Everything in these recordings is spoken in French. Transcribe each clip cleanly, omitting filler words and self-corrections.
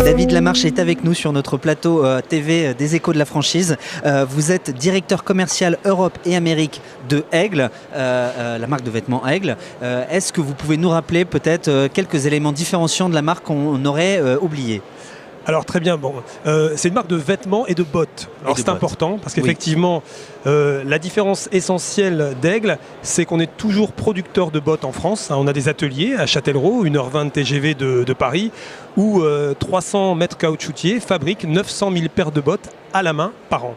David Lamarche est avec nous sur notre plateau TV des Échos de la franchise. Vous êtes directeur commercial Europe et Amérique de Aigle, la marque de vêtements Aigle. Est-ce que vous pouvez nous rappeler peut-être quelques éléments différenciants de la marque qu'on aurait oubliés ? Alors très bien, c'est une marque de vêtements et de bottes. Alors c'est important parce qu'effectivement, la différence essentielle d'Aigle, c'est qu'on est toujours producteur de bottes en France. On a des ateliers à Châtellerault, 1h20 TGV de Paris, où 300 mètres caoutchoutiers fabriquent 900 000 paires de bottes à la main par an.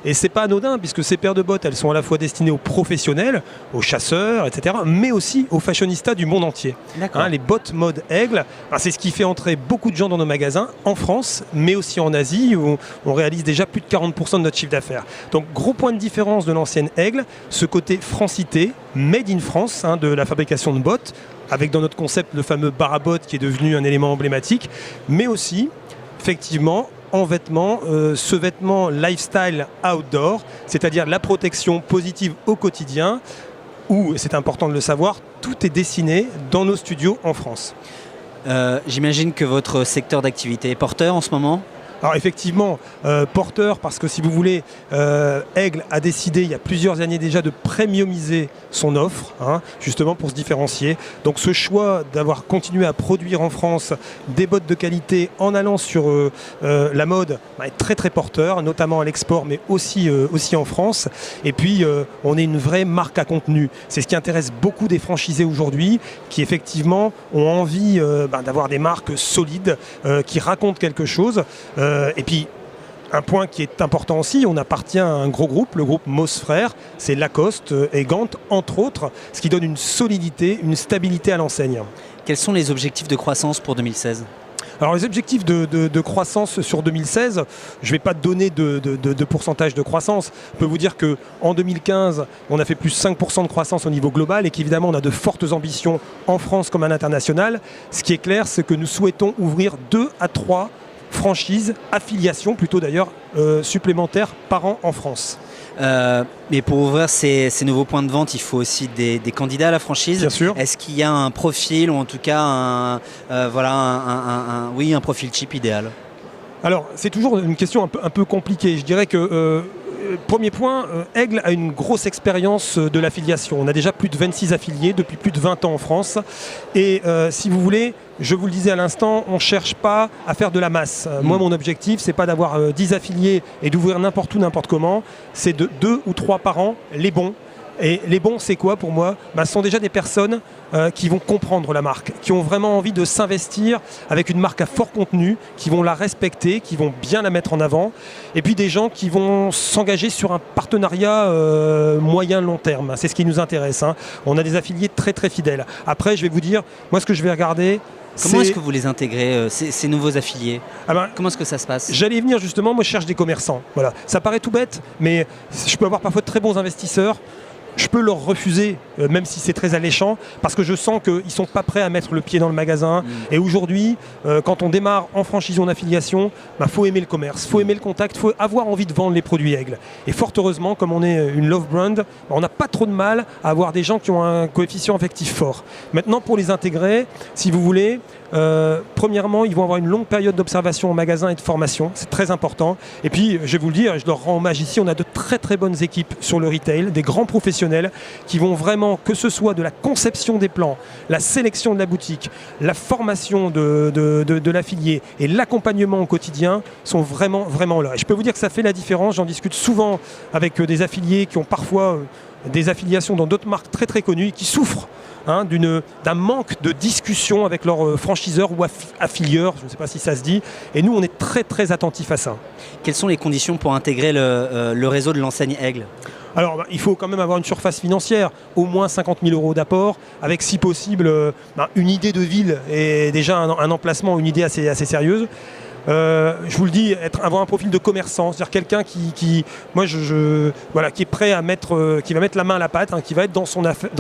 Et c'est pas anodin puisque ces paires de bottes, elles sont à la fois destinées aux professionnels, aux chasseurs, etc., mais aussi aux fashionistas du monde entier. Les bottes mode Aigle, c'est ce qui fait entrer beaucoup de gens dans nos magasins en France, mais aussi en Asie où on réalise déjà plus de 40% de notre chiffre d'affaires. Donc gros point de différence de l'ancienne Aigle, ce côté francité, made in France, de la fabrication de bottes, avec dans notre concept le fameux bar à bottes qui est devenu un élément emblématique, mais aussi effectivement en vêtements, ce vêtement lifestyle outdoor, c'est-à-dire la protection positive au quotidien, où, c'est important de le savoir, tout est dessiné dans nos studios en France. J'imagine que votre secteur d'activité est porteur en ce moment ? Alors effectivement, porteur parce que si vous voulez, Aigle a décidé il y a plusieurs années déjà de premiumiser son offre, justement pour se différencier. Donc ce choix d'avoir continué à produire en France des bottes de qualité en allant sur la mode est très très porteur, notamment à l'export mais aussi en France. Et puis on est une vraie marque à contenu. C'est ce qui intéresse beaucoup des franchisés aujourd'hui qui effectivement ont envie d'avoir des marques solides qui racontent quelque chose. Et puis, un point qui est important aussi, on appartient à un gros groupe, le groupe Moss Frères, c'est Lacoste et Gant, entre autres, ce qui donne une solidité, une stabilité à l'enseigne. Quels sont les objectifs de croissance pour 2016 ? Alors les objectifs de croissance sur 2016, je ne vais pas donner de pourcentage de croissance. Je peux vous dire qu'en 2015, on a fait plus 5% de croissance au niveau global et qu'évidemment on a de fortes ambitions en France comme à l'international. Ce qui est clair, c'est que nous souhaitons ouvrir 2 à 3 franchises, affiliations plutôt d'ailleurs, supplémentaires par an en France. Mais pour ouvrir ces nouveaux points de vente, il faut aussi des candidats à la franchise. Bien sûr. Est-ce qu'il y a un profil ou en tout cas un profil type idéal ? Alors c'est toujours une question un peu compliquée. Je dirais que premier point, Aigle a une grosse expérience de l'affiliation. On a déjà plus de 26 affiliés depuis plus de 20 ans en France. Et si vous voulez, je vous le disais à l'instant, on ne cherche pas à faire de la masse. Moi, mon objectif, c'est pas d'avoir 10 affiliés et d'ouvrir n'importe où, n'importe comment. C'est de 2 ou 3 par an, les bons. Et les bons, c'est quoi pour moi ? Ce sont déjà des personnes qui vont comprendre la marque, qui ont vraiment envie de s'investir avec une marque à fort contenu, qui vont la respecter, qui vont bien la mettre en avant. Et puis des gens qui vont s'engager sur un partenariat moyen-long terme. C'est ce qui nous intéresse. On a des affiliés très très fidèles. Après, je vais vous dire, moi ce que je vais regarder, comment est-ce que vous les intégrez, ces nouveaux affiliés ? Comment est-ce que ça se passe ? J'allais y venir justement, moi je cherche des commerçants. Voilà. Ça paraît tout bête, mais je peux avoir parfois de très bons investisseurs. Je peux leur refuser, même si c'est très alléchant, parce que je sens qu'ils ne sont pas prêts à mettre le pied dans le magasin. Et aujourd'hui, quand on démarre en franchise ou en affiliation, faut aimer le commerce, faut aimer le contact, faut avoir envie de vendre les produits Aigle. Et fort heureusement, comme on est une love brand, on n'a pas trop de mal à avoir des gens qui ont un coefficient affectif fort. Maintenant, pour les intégrer, si vous voulez, premièrement, ils vont avoir une longue période d'observation au magasin et de formation, c'est très important. Et puis, je vais vous le dire, je leur rends hommage ici, on a de très très bonnes équipes sur le retail, des grands professionnels qui vont vraiment, que ce soit de la conception des plans, la sélection de la boutique, la formation de l'affilié et l'accompagnement au quotidien, sont vraiment vraiment là. Et je peux vous dire que ça fait la différence, j'en discute souvent avec des affiliés qui ont parfois des affiliations dans d'autres marques très très connues et qui souffrent d'un manque de discussion avec leurs franchiseurs ou affilieurs, je ne sais pas si ça se dit, et nous on est très très attentifs à ça. Quelles sont les conditions pour intégrer le réseau de l'enseigne Aigle ? Alors, il faut quand même avoir une surface financière, au moins 50 000 € d'apport, avec si possible une idée de ville et déjà un emplacement, une idée assez sérieuse. Je vous le dis, avoir un profil de commerçant, c'est-à-dire quelqu'un qui est prêt à qui va mettre la main à la pâte, qui va être dans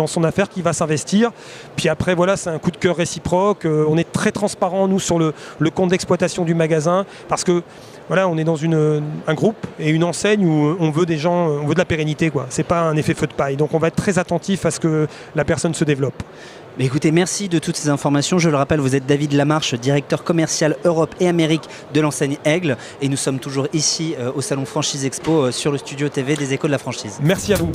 son affaire, qui va s'investir. Puis après, c'est un coup de cœur réciproque. On est très transparent, nous, sur le compte d'exploitation du magasin, parce que voilà, on est dans un groupe et une enseigne où on veut des gens, on veut de la pérennité, quoi. C'est pas un effet feu de paille. Donc on va être très attentif à ce que la personne se développe. Mais écoutez, merci de toutes ces informations. Je le rappelle, vous êtes David Lamarche, directeur commercial Europe et Amérique de l'enseigne Aigle. Et nous sommes toujours ici au Salon Franchise Expo sur le studio TV des Échos de la franchise. Merci à vous.